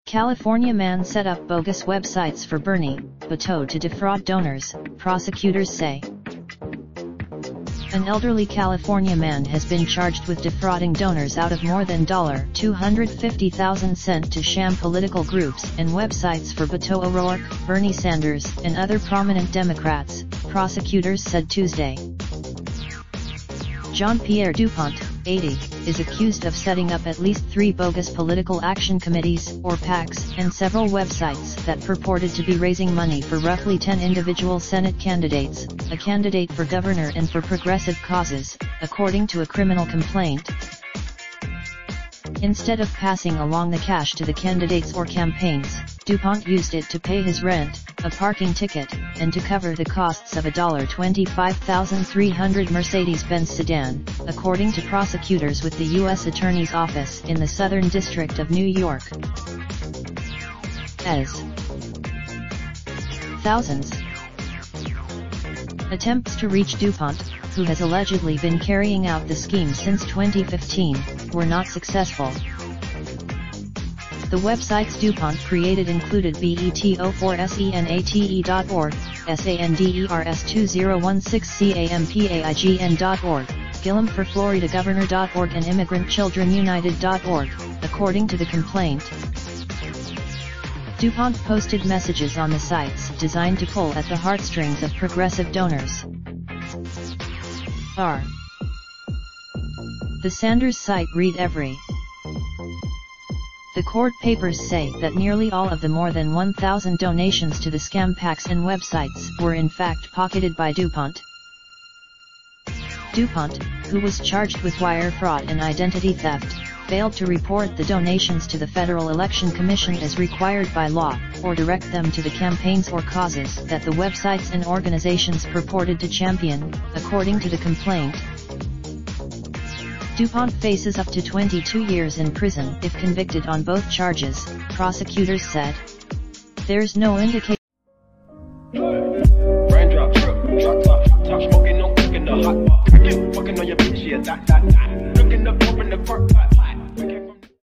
California man set up bogus websites for Bernie, Beto to defraud donors, prosecutors say. An elderly California man has been charged with defrauding donors out of more than $250,000 sent to sham political groups and websites for Beto O'Rourke, Bernie Sanders, and other prominent Democrats, prosecutors said Tuesday. Jean-Pierre Dupont, 80, is accused of setting up at least 3 bogus political action committees, or PACs, and several websites that purported to be raising money for roughly 10 individual Senate candidates, a candidate for governor and for progressive causes, according to a criminal complaint. Instead of passing along the cash to the candidates or campaigns, Dupont used it to pay his rent, a parking ticket, and to cover the costs of a $25,300 Mercedes-Benz sedan, according to prosecutors with the U.S. Attorney's Office in the Southern District of New York. As thousands attempts to reach Dupont, who has allegedly been carrying out the scheme since 2015, were not successful. The websites Dupont created included beto4senate.org, sanders2016campaign.org, gillamforfloridagovernor.org and immigrantchildrenunited.org, according to the complaint. Dupont posted messages on the sites designed to pull at the heartstrings of progressive donors. The Sanders site read every. The court papers say that nearly all of the more than 1,000 donations to the scam PACs and websites were in fact pocketed by Dupont. Dupont, who was charged with wire fraud and identity theft, failed to report the donations to the Federal Election Commission as required by law, or direct them to the campaigns or causes that the websites and organizations purported to champion, according to the complaint. Dupont faces up to 22 years in prison if convicted on both charges, prosecutors said. There's no indication. Raindrop, drop top, smoking, no cooking the hot pot. Fucking on your bitch, yeah, that. Looking up, open the park, pot.